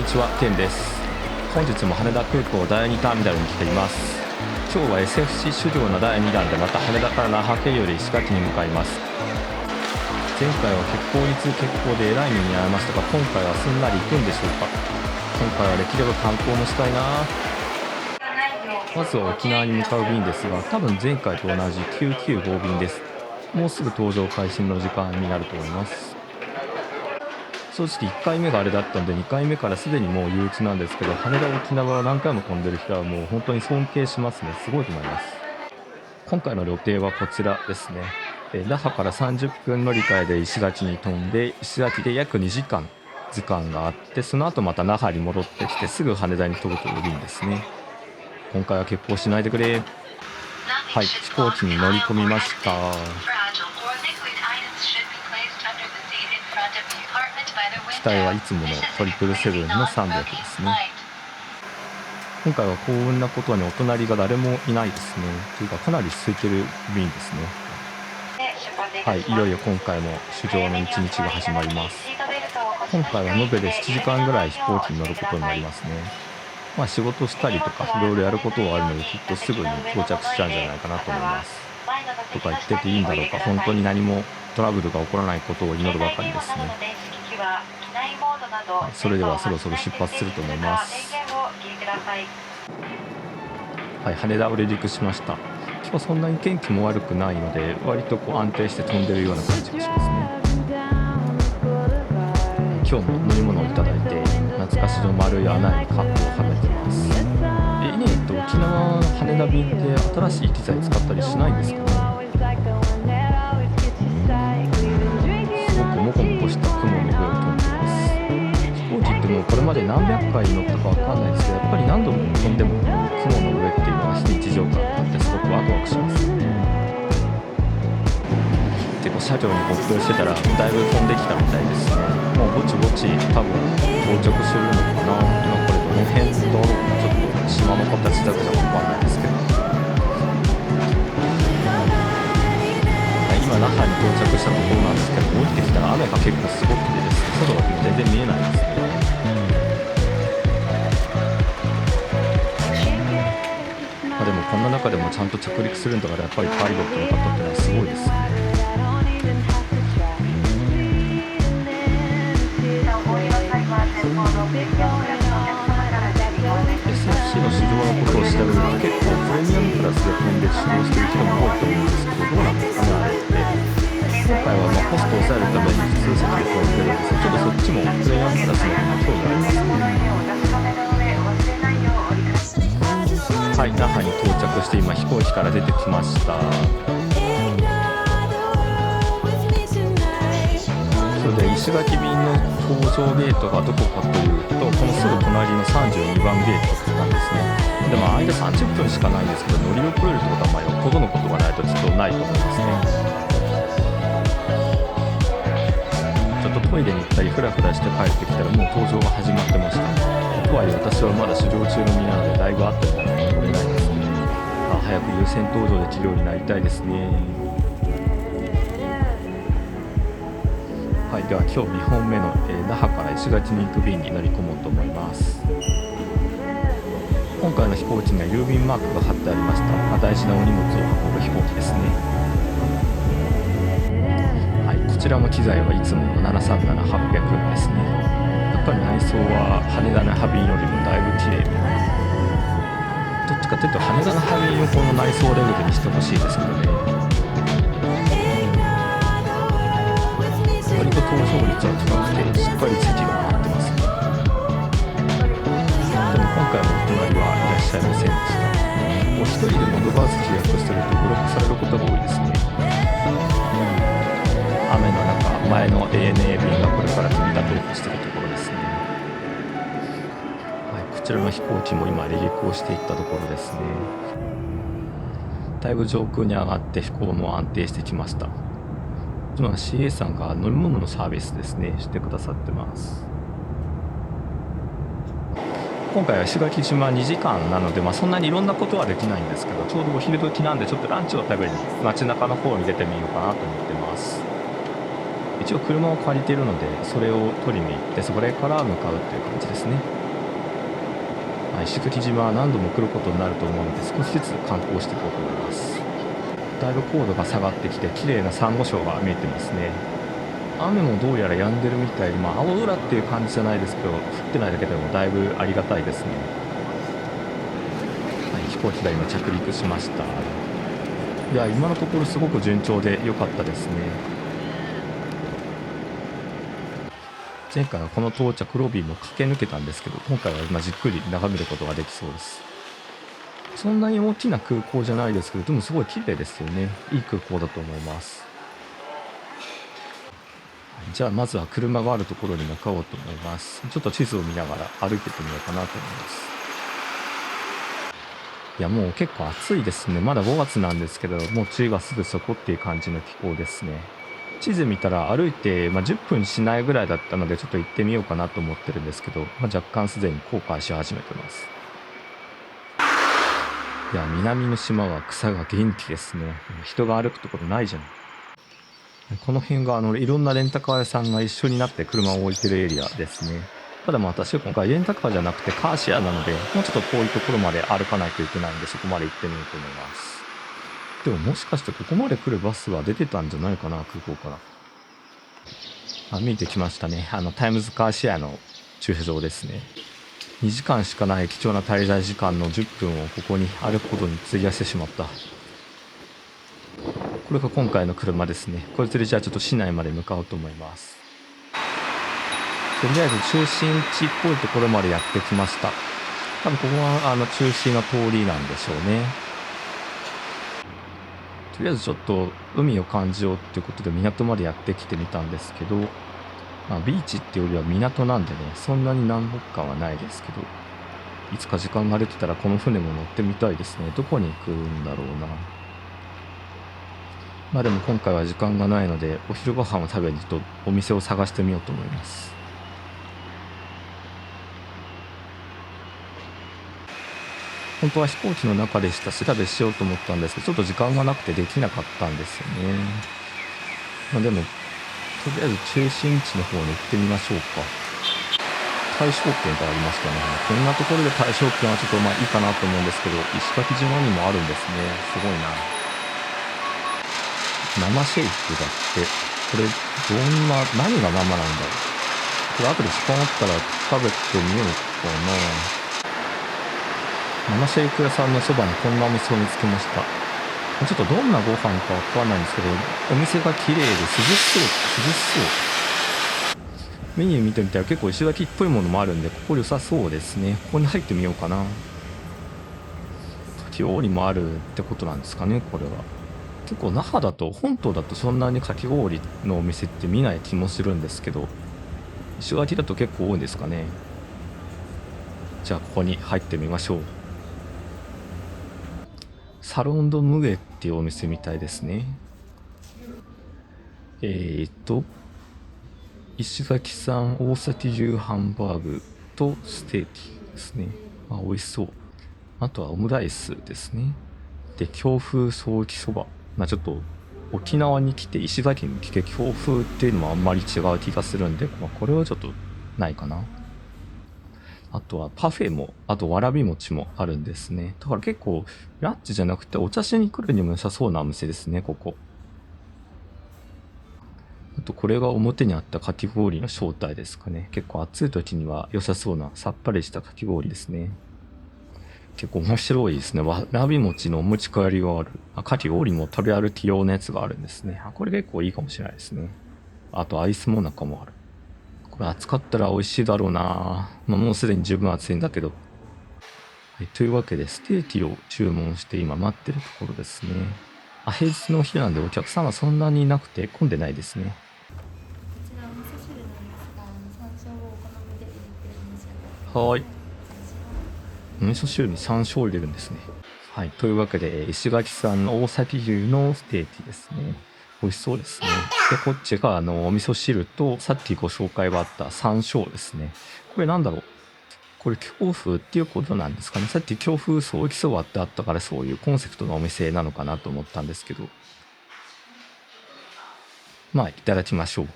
ちは、ケンです。本日も羽田空港第2ターミナルに来ています。今日は SFC 主要の第2弾でまた羽田から那覇経由で石垣に向かいます。前回は欠航に次ぐ欠航でえらい目に遭いましたが、今回はすんなり行くんでしょうか。今回はできれば観光もしたいな。まずは沖縄に向かう便ですが、多分前回と同じ995便です。もうすぐ搭乗開始の時間になると思います。正直1回目があれだったんで、2回目からすでにもう憂鬱なんですけど、羽田沖縄を何回も飛んでる人はもう本当に尊敬しますね。すごいと思います。今回の予定はこちらですね。那覇から30分乗り換えで石垣に飛んで、石垣で約2時間時間があって、その後また那覇に戻ってきてすぐ羽田に飛ぶという便ですね。今回は欠航しないでくれ。はい、飛行機に乗り込みました。機体はいつもの777の300ですね。今回は幸運なことにお隣が誰もいないですね。というかかなり空いてる便ですね。はい、いよいよ今回も修行の一日が始まります。今回は延べで7時間ぐらい飛行機に乗ることになりますね。仕事したりとかいろいろやることはあるので、きっとすぐに到着しちゃうんじゃないかなと思います。とか言ってていいんだろうか、本当に何もトラブルが起こらないことを祈るばかりですね。はい、それではそろそろ出発すると思います。はい、羽田を離陸しました。今日そんなに天気も悪くないので、割と安定して飛んでるような感じがしますね。今日も飲み物をいただいて、懐かしの丸い穴にカップをはめてます。沖縄羽田便って新しい機材使ったりしないんですかね。すごくモコモコした雲の上を飛んでます。飛行機ってもうこれまで何百回乗ったかわかんないですけど、やっぱり何度も飛んでも雲の上っていうのは非日常感があってすごくワクワクしますよね。結構車両に没頭してたらだいぶ飛んできたみたいですね。もうぼちぼち多分到着するのかな。今これどの辺だろう。ちょっと島の形だけじゃ分かんないですけど、今那覇に到着したところなんですけど、降りてきたら雨が結構すごくてですね、外が全然見えないですね。でもこんな中でもちゃんと着陸するんだから、やっぱりパイロットの方ってのはすごいですね。SFC の市場のことを調べると、結構プレミアムクラスで飛んで使用している人も多いと思うんですけど、どうなんですかね、あれって。今回はコストを抑えるために普通席で飛んでるんですが、ちょっとそっちもプレミアムクラスの方が興味ありますね。はい、那覇に到着して今飛行機から出てきました。それで石垣便の搭乗ゲートがどこかというと、このすぐ隣の32番ゲートなんですね。でも間30分しかないんですけど、乗り遅れるってことはよっぽどのことがないときっとないと思いますね。ちょっとトイレに行ったりフラフラして帰ってきたらもう搭乗が始まってました。とはいえ私はまだ修行中の身なのでだいぶあったんじゃないか乗れないですね。早く優先搭乗できるようになりたいですね。はい、では今日2本目の、那覇から石垣に行く便に乗り込もうと思います。今回の飛行機には郵便マークが貼ってありました。大事なお荷物を運ぶ飛行機ですね。はい、こちらも機材はいつもの737-800ですね。やっぱり内装は羽田那覇便よりもだいぶ綺麗。どっちかというと羽田那覇便をこの内装レベルにしてほしいですけどね。割と搭乗率は高くてしっかり席が回ってますね。でも今回のお隣はいらっしゃいませんでした。お一人でモードバース契約してるとブロックされることが多いですね。雨の中、前の ANA 便がこれから飛び立とうとしているところですね。はい、こちらの飛行機も今離陸をしていったところですね。だいぶ上空に上がって飛行も安定してきました。今 CA さんが乗り物のサービスですねしてくださってます。今回は石垣島2時間なので、そんなにいろんなことはできないんですけど、ちょうどお昼時なんでちょっとランチを食べに街中の方に出てみようかなと思ってます。一応車を借りているのでそれを取りに行ってそれから向かうという感じですね。石垣島は何度も来ることになると思うので少しずつ観光していこうと思います。だいぶ高度が下がってきて綺麗なサンゴ礁が見えてますね。雨もどうやら止んでるみたいで、青空っていう感じじゃないですけど降ってないだけでもだいぶありがたいですね。飛行機が今着陸しました。いや今のところすごく順調で良かったですね。前回はこの到着ロビーも駆け抜けたんですけど、今回は今じっくり眺めることができそうです。そんなに大きな空港じゃないですけど、でもすごい綺麗ですよね。いい空港だと思います。じゃあまずは車があるところに向かおうと思います。ちょっと地図を見ながら歩いてってみようかなと思います。いやもう結構暑いですね。まだ5月なんですけど、もう梅雨がすぐそこっていう感じの気候ですね。地図見たら歩いて、10分しないぐらいだったのでちょっと行ってみようかなと思ってるんですけど、若干すでに後悔し始めてます。いや南の島は草が元気ですね。人が歩くところないじゃない。この辺がいろんなレンタカー屋さんが一緒になって車を置いてるエリアですね。ただ私は今回レンタカーじゃなくてカーシェアなので、もうちょっと遠いところまで歩かないといけないんで、そこまで行ってみようと思います。でももしかしてここまで来るバスは出てたんじゃないかな、空港から。見えてきましたね。タイムズカーシェアの駐車場ですね。2時間しかない貴重な滞在時間の10分をここに歩くことに費やしてしまった。これが今回の車ですね。これでじゃあちょっと市内まで向かおうと思います。とりあえず中心地っぽいところまでやってきました。多分ここは中心の通りなんでしょうね。とりあえずちょっと海を感じようっていうことで港までやってきてみたんですけど、ビーチっていうよりは港なんでね、そんなに南北感はないですけど、いつか時間が出てたらこの船も乗ってみたいですね。どこに行くんだろうな。でも今回は時間がないので、お昼ご飯を食べにちょっとお店を探してみようと思います。本当は飛行機の中でした調べしようと思ったんですけど、ちょっと時間がなくてできなかったんですよね。でもとりあえず中心地の方に行ってみましょうか。大正圏がありましたね。こんなところで大正圏はちょっといいかなと思うんですけど、石垣島にもあるんですね。すごいな。生シェイクだって、これ何が生なんだろう。これ後で時間あったら食べてみようかな。生シェイク屋さんのそばにこんなお店を見つけました。ちょっとどんなご飯かわからないんですけど、お店が綺麗で涼しそう。メニュー見てみたら結構石垣っぽいものもあるんで、ここ良さそうですね。ここに入ってみようかな。かき氷もあるってことなんですかね、これは。結構那覇だと、本島だとそんなにかき氷のお店って見ない気もするんですけど、石垣だと結構多いんですかね。じゃあここに入ってみましょう。サロンドムゲっていうお店みたいですね。石垣産大崎牛ハンバーグとステーキですね。美味しそう。あとはオムライスですね。で、京風ソーキそば。ちょっと沖縄に来て石垣に来て京風っていうのもあんまり違う気がするんで、これはちょっとないかな。あとはパフェも、あとわらび餅もあるんですね。だから結構ランチじゃなくてお茶しに来るにも良さそうなお店ですね、ここ。あとこれが表にあったかき氷の正体ですかね。結構暑い時には良さそうなさっぱりしたかき氷ですね。結構面白いですね。わらび餅のお持ち帰りがある。かき氷も食べ歩き用のやつがあるんですね。これ結構いいかもしれないですね。あとアイスもなかもある。これ暑かったら美味しいだろうな。もうすでに十分暑いんだけど。はい、というわけでステーキを注文して今待ってるところですね。平日の日なんでお客さんはそんなにいなくて混んでないですね。はい。お味噌汁に山椒を入れるんですね。はい。というわけで、石垣産の大崎牛のステーキですね。美味しそうですね。で、こっちがお味噌汁と、さっきご紹介があった山椒ですね。これなんだろう。これ京風っていうことなんですかね。さっき京風ソーキそばってあったからそういうコンセプトのお店なのかなと思ったんですけど。いただきましょう。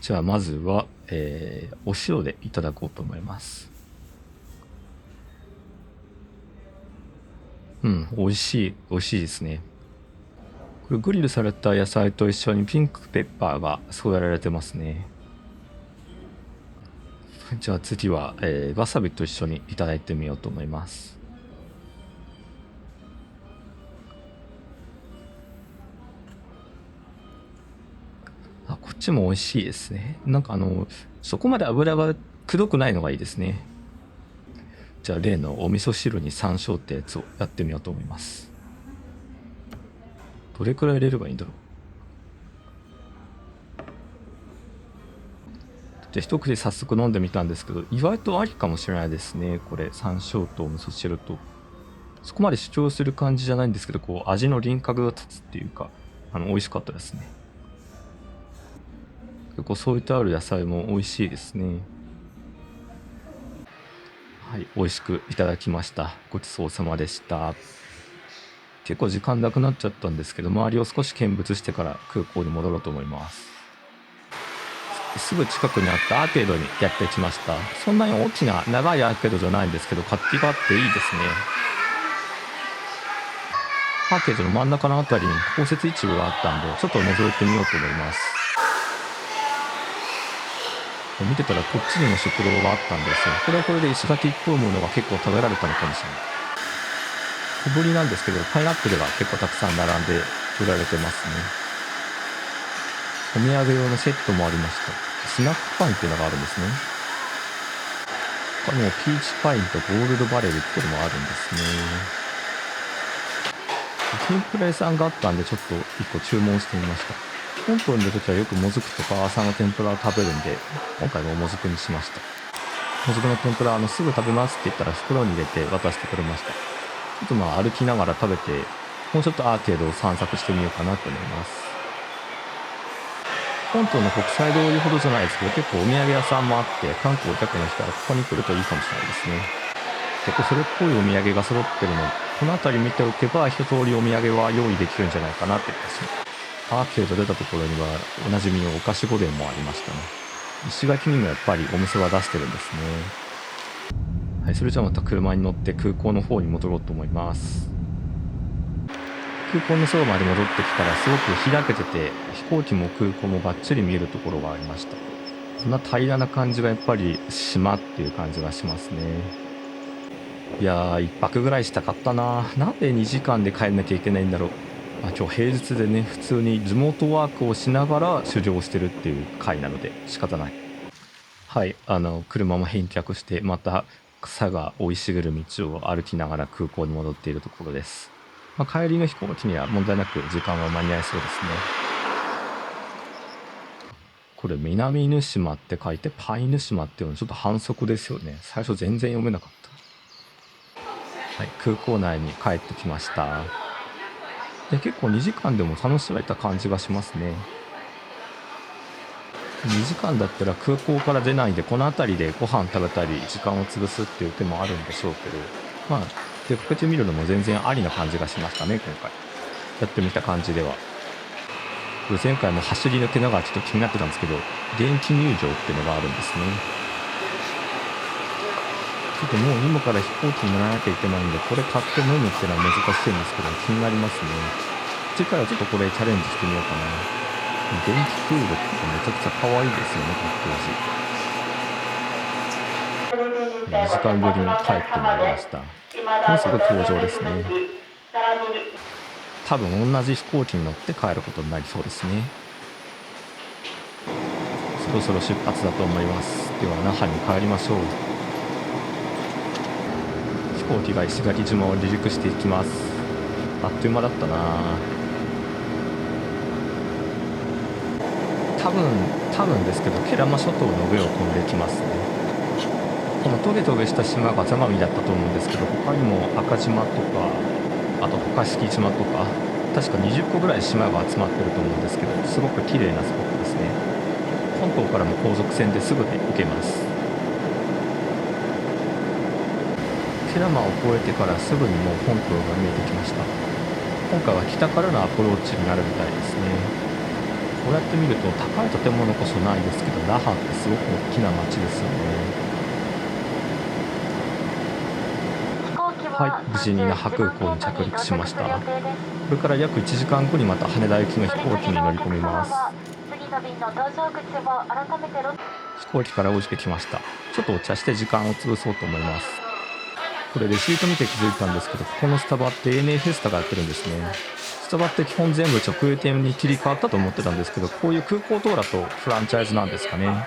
じゃあまずは、お塩でいただこうと思います。美味しいですね。これグリルされた野菜と一緒にピンクペッパーが添えられてますね。じゃあ次は、わさびと一緒にいただいてみようと思います。こっちも美味しいですね。なんかそこまで油がくどくないのがいいですね。じゃあ例のお味噌汁に山椒ってやつをやってみようと思います。どれくらい入れればいいんだろう。じゃあ一口早速飲んでみたんですけど、意外とありかもしれないですね。これ山椒とお味噌汁とそこまで主張する感じじゃないんですけど、こう味の輪郭が立つっていうか、美味しかったですね。結構添えてある野菜も美味しいですね。はい、美味しくいただきました。ごちそうさまでした。結構時間なくなっちゃったんですけど、周りを少し見物してから空港に戻ろうと思います。すぐ近くにあったアーケードにやってきました。そんなに大きな長いアーケードじゃないんですけど、活気があっていいですね。アーケードの真ん中のあたりに公設一部があったんで、ちょっと覗いてみようと思います。見てたらこっちにも食堂があったんですよ。これはこれで石垣っぽいものが結構食べられたのかもしれない。小ぶりなんですけど、パイナップルが結構たくさん並んで売られてますね。お土産用のセットもありました。スナックパインっていうのがあるんですね。他にもピーチパインとゴールドバレルっていうのもあるんですね。天ぷら屋さんがあったんでちょっと1個注文してみました。香港にいる時はよくもずくとか朝の天ぷらを食べるんで、今回ももずくにしました。もずくの天ぷらすぐ食べますって言ったら袋に入れて渡してくれました。ちょっと歩きながら食べて、もうちょっとアーケードを散策してみようかなと思います。香港の国際通りほどじゃないですけど、結構お土産屋さんもあって、観光客の人はここに来るといいかもしれないですね。結構それっぽいお土産が揃ってるので、この辺り見ておけば一通りお土産は用意できるんじゃないかなって気がします。アーケード出たところにはおなじみのお菓子御殿もありましたね。石垣にもやっぱりお店は出してるんですね。はい、それじゃあまた車に乗って空港の方に戻ろうと思います。空港のそばまで戻ってきたらすごく開けてて、飛行機も空港もバッチリ見えるところがありました。こんな平らな感じがやっぱり島っていう感じがしますね。いやー、1泊ぐらいしたかったな。なんで2時間で帰んなきゃいけないんだろう。今日平日でね、普通にリモートワークをしながら修行してるっていう回なので仕方ない。はい、車も返却してまた草が生い茂る道を歩きながら空港に戻っているところです。帰りの飛行機には問題なく時間は間に合いそうですね。これ南ぬ島って書いてパイヌ島っていうのちょっと反則ですよね。最初全然読めなかった。はい、空港内に帰ってきました。で結構2時間でも楽しめた感じがしますね。2時間だったら空港から出ないでこの辺りでご飯食べたり時間を潰すっていう手もあるんでしょうけど、出かけてみるのも全然ありな感じがしましたね。今回やってみた感じでは。これ前回も走り抜けながらちょっと気になってたんですけど、電気入場っていうのがあるんですね。ちょっともう今から飛行機に乗らなきゃいけないんで、これ買って飲むっていうのは難しいんですけど気になりますね。次回はちょっとこれチャレンジしてみようかな。電気クールってめちゃくちゃ可愛いですよね、パッケージ。2時間ぶりに帰ってまいりました。もうすぐ登場ですね。多分同じ飛行機に乗って帰ることになりそうですね。そろそろ出発だと思います。では那覇に帰りましょう。飛行機が石垣島を離陸していきます。あっという間だったな。多分ですけど慶良間諸島の上を飛んできますね。このトゲトゲした島が座間味だったと思うんですけど、他にも赤島とかあと渡嘉敷島とか確か20個ぐらい島が集まってると思うんですけど、すごく綺麗なスポットですね。本島からも高速船ですぐで行けます。慶良間を越えてからすぐにもう本島が見えてきました。今回は北からのアプローチになるみたいですね。こうやって見ると高い建物こそないですけど、ラハってすごく大きな街ですよね。はい、無事に那覇空港に着陸しました。これから約1時間後にまた羽田行きの飛行機に乗り込みます。飛行機から降りてきました。ちょっとお茶して時間を潰そうと思います。これレシート見て気づいたんですけど、ここのスタバって ANA フェスタがやってるんですね。スタバって基本全部直営店に切り替わったと思ってたんですけど、こういう空港等だとフランチャイズなんですかね。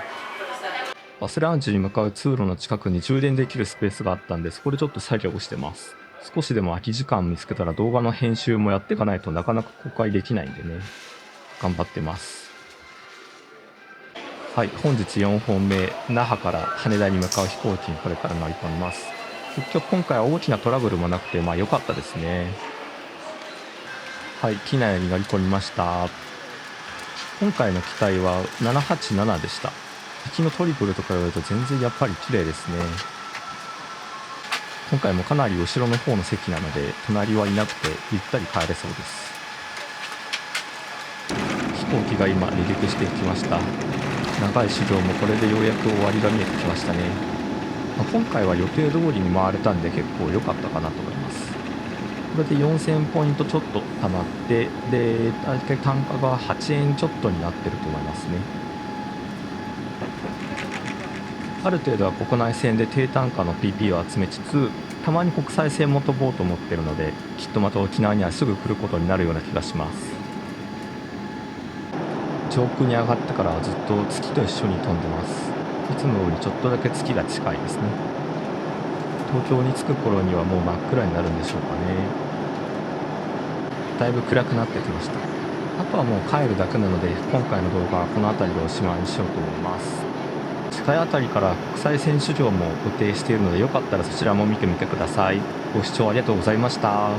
バスラウンジに向かう通路の近くに充電できるスペースがあったんで、そこでちょっと作業をしてます。少しでも空き時間見つけたら動画の編集もやっていかないとなかなか公開できないんでね、頑張ってます。はい、本日4本目、那覇から羽田に向かう飛行機にこれから乗り込みます。結局今回は大きなトラブルもなくて、良かったですね。はい、機内に乗り込みました。今回の機体は787でした。敵のトリプルとか言われると全然やっぱり綺麗ですね。今回もかなり後ろの方の席なので隣はいなくてゆったり帰れそうです。飛行機が今離陸していきました。長い修行もこれでようやく終わりが見えてきましたね。今回は予定通りに回れたんで結構良かったかなと思います。これで4000ポイントちょっと貯まって、で大体単価が8円ちょっとになってると思いますね。ある程度は国内線で低単価の PP を集めつつ、たまに国際線も飛ぼうと思ってるので、きっとまた沖縄にはすぐ来ることになるような気がします。上空に上がってからはずっと月と一緒に飛んでます。いつもよりちょっとだけ月が近いですね。東京に着く頃にはもう真っ暗になるんでしょうかね。だいぶ暗くなってきました。あとはもう帰るだけなので、今回の動画はこの辺りでおしまいにしようと思います。次回あたりから国際線市場も予定しているので、よかったらそちらも見てみてください。ご視聴ありがとうございました。